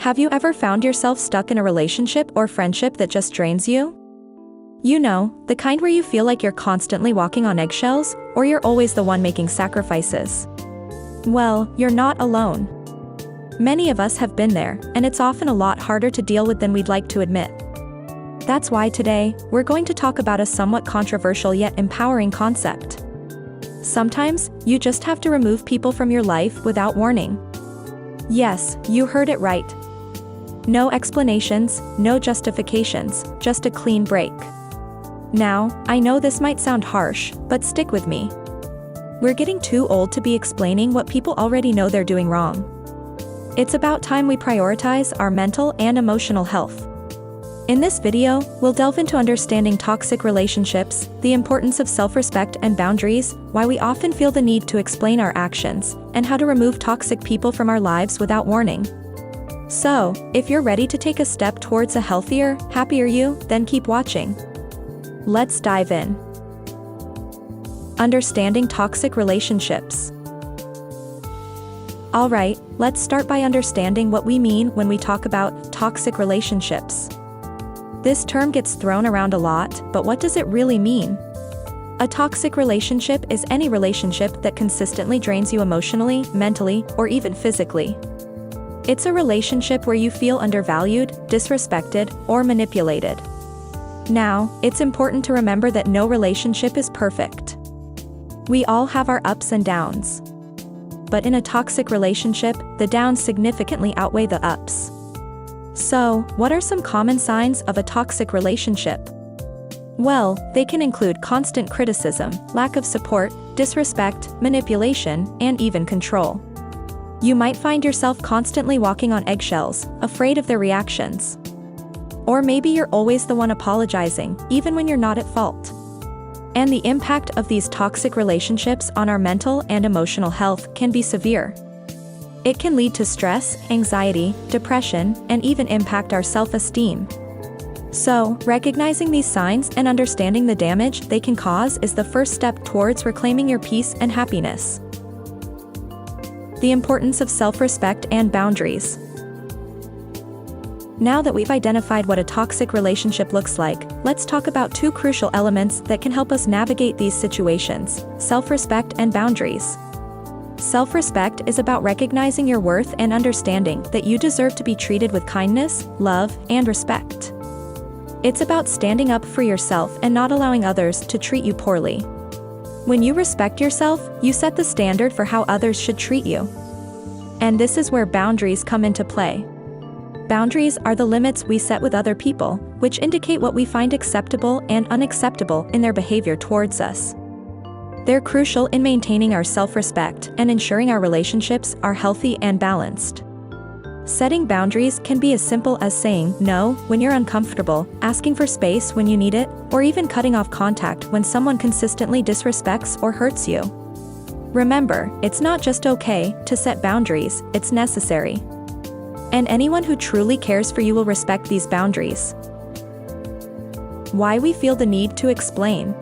Have you ever found yourself stuck in a relationship or friendship that just drains you? You know, the kind where you feel like you're constantly walking on eggshells, or you're always the one making sacrifices. Well, you're not alone. Many of us have been there, and it's often a lot harder to deal with than we'd like to admit. That's why today, we're going to talk about a somewhat controversial yet empowering concept. Sometimes, you just have to remove people from your life without warning. Yes, you heard it right. No explanations, no justifications, just a clean break. Now, I know this might sound harsh, but stick with me. We're getting too old to be explaining what people already know they're doing wrong. It's about time we prioritize our mental and emotional health. In this video, we'll delve into understanding toxic relationships, the importance of self-respect and boundaries, why we often feel the need to explain our actions, and how to remove toxic people from our lives without warning. So, if you're ready to take a step towards a healthier, happier you, then keep watching. Let's dive in. Understanding toxic relationships. Alright, let's start by understanding what we mean when we talk about toxic relationships. This term gets thrown around a lot, but what does it really mean? A toxic relationship is any relationship that consistently drains you emotionally, mentally, or even physically. It's a relationship where you feel undervalued, disrespected, or manipulated. Now, it's important to remember that no relationship is perfect. We all have our ups and downs. But in a toxic relationship, the downs significantly outweigh the ups. So, what are some common signs of a toxic relationship? Well, they can include constant criticism, lack of support, disrespect, manipulation, and even control. You might find yourself constantly walking on eggshells, afraid of their reactions. Or maybe you're always the one apologizing, even when you're not at fault. And the impact of these toxic relationships on our mental and emotional health can be severe. It can lead to stress, anxiety, depression, and even impact our self-esteem. So, recognizing these signs and understanding the damage they can cause is the first step towards reclaiming your peace and happiness. The importance of self-respect and boundaries. Now that we've identified what a toxic relationship looks like, let's talk about two crucial elements that can help us navigate these situations: self-respect and boundaries. Self-respect is about recognizing your worth and understanding that you deserve to be treated with kindness, love, and respect. It's about standing up for yourself and not allowing others to treat you poorly. When you respect yourself, you set the standard for how others should treat you. And this is where boundaries come into play. Boundaries are the limits we set with other people, which indicate what we find acceptable and unacceptable in their behavior towards us. They're crucial in maintaining our self-respect and ensuring our relationships are healthy and balanced. Setting boundaries can be as simple as saying no when you're uncomfortable, asking for space when you need it, or even cutting off contact when someone consistently disrespects or hurts you. Remember, it's not just okay to set boundaries, it's necessary. And anyone who truly cares for you will respect these boundaries. Why we feel the need to explain.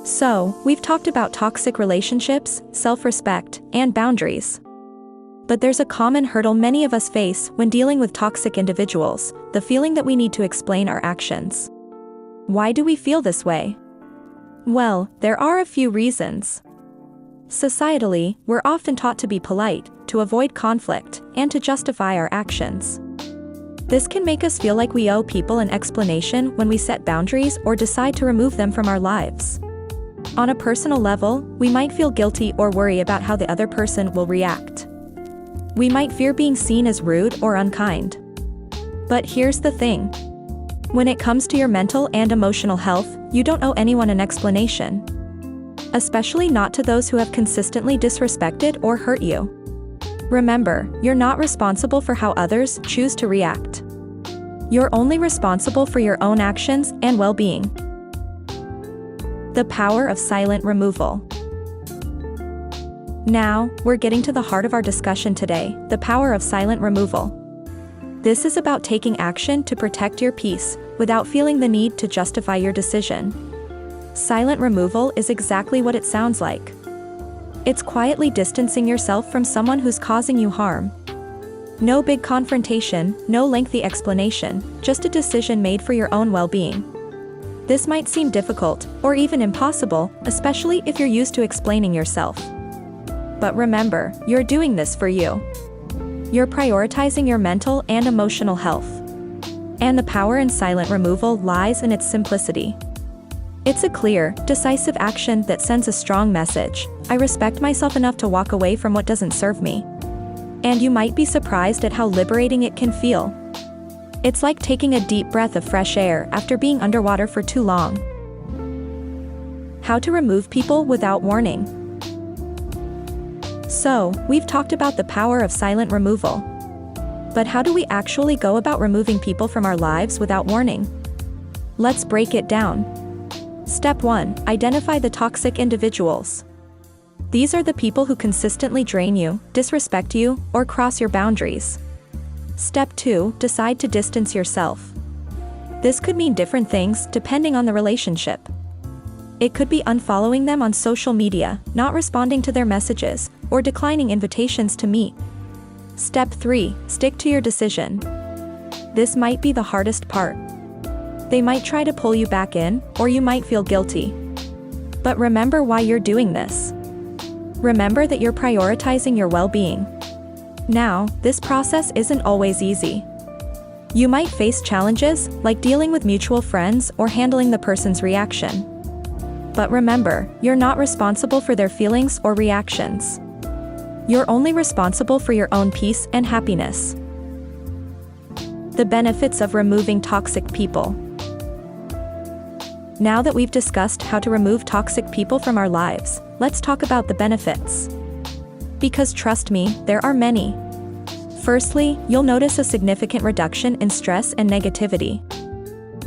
So, we've talked about toxic relationships, self-respect, and boundaries. But there's a common hurdle many of us face when dealing with toxic individuals: the feeling that we need to explain our actions. Why do we feel this way? Well, there are a few reasons. Societally, we're often taught to be polite, to avoid conflict, and to justify our actions. This can make us feel like we owe people an explanation when we set boundaries or decide to remove them from our lives. On a personal level, we might feel guilty or worry about how the other person will react. We might fear being seen as rude or unkind. But here's the thing. When it comes to your mental and emotional health, you don't owe anyone an explanation. Especially not to those who have consistently disrespected or hurt you. Remember, you're not responsible for how others choose to react. You're only responsible for your own actions and well-being. The power of silent removal. Now, we're getting to the heart of our discussion today: the power of silent removal. This is about taking action to protect your peace, without feeling the need to justify your decision. Silent removal is exactly what it sounds like. It's quietly distancing yourself from someone who's causing you harm. No big confrontation, no lengthy explanation, just a decision made for your own well-being. This might seem difficult, or even impossible, especially if you're used to explaining yourself. But remember, you're doing this for you. You're prioritizing your mental and emotional health. And the power in silent removal lies in its simplicity. It's a clear, decisive action that sends a strong message. I respect myself enough to walk away from what doesn't serve me. And you might be surprised at how liberating it can feel. It's like taking a deep breath of fresh air after being underwater for too long. How to remove people without warning. So, we've talked about the power of silent removal. But how do we actually go about removing people from our lives without warning? Let's break it down. Step 1. Identify the toxic individuals. These are the people who consistently drain you, disrespect you, or cross your boundaries. Step 2. Decide to distance yourself. This could mean different things depending on the relationship. It could be unfollowing them on social media, not responding to their messages, or declining invitations to meet. Step 3. Stick to your decision. This might be the hardest part. They might try to pull you back in, or you might feel guilty. But remember why you're doing this. Remember that you're prioritizing your well-being. Now, this process isn't always easy. You might face challenges, like dealing with mutual friends or handling the person's reaction. But remember, you're not responsible for their feelings or reactions. You're only responsible for your own peace and happiness. The benefits of removing toxic people. Now that we've discussed how to remove toxic people from our lives, let's talk about the benefits. Because trust me, there are many. Firstly, you'll notice a significant reduction in stress and negativity.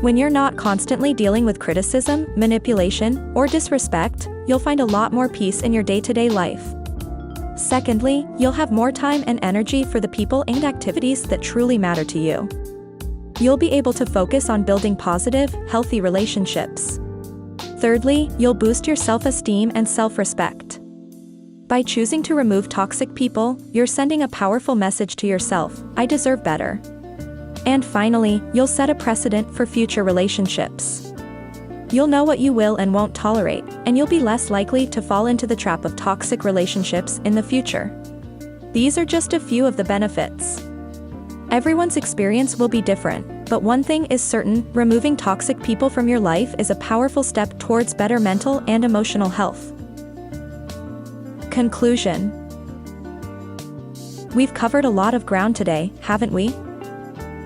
When you're not constantly dealing with criticism, manipulation, or disrespect, you'll find a lot more peace in your day-to-day life. Secondly, you'll have more time and energy for the people and activities that truly matter to you. You'll be able to focus on building positive, healthy relationships. Thirdly, you'll boost your self-esteem and self-respect. By choosing to remove toxic people, you're sending a powerful message to yourself: I deserve better. And finally, you'll set a precedent for future relationships. You'll know what you will and won't tolerate, and you'll be less likely to fall into the trap of toxic relationships in the future. These are just a few of the benefits. Everyone's experience will be different, but one thing is certain: removing toxic people from your life is a powerful step towards better mental and emotional health. Conclusion. We've covered a lot of ground today, haven't we?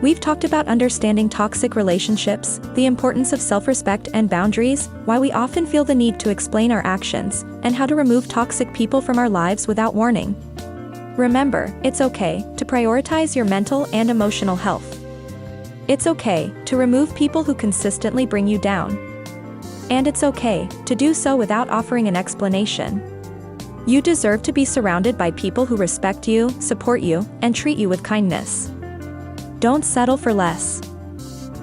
We've talked about understanding toxic relationships, the importance of self-respect and boundaries, why we often feel the need to explain our actions, and how to remove toxic people from our lives without warning. Remember, it's okay to prioritize your mental and emotional health. It's okay to remove people who consistently bring you down. And it's okay to do so without offering an explanation. You deserve to be surrounded by people who respect you, support you, and treat you with kindness. Don't settle for less.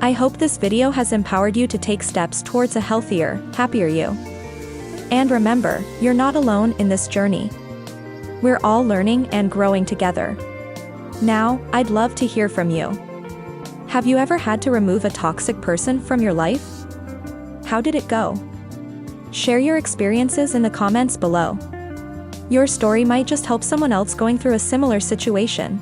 I hope this video has empowered you to take steps towards a healthier, happier you. And remember, you're not alone in this journey. We're all learning and growing together. Now, I'd love to hear from you. Have you ever had to remove a toxic person from your life? How did it go? Share your experiences in the comments below. Your story might just help someone else going through a similar situation.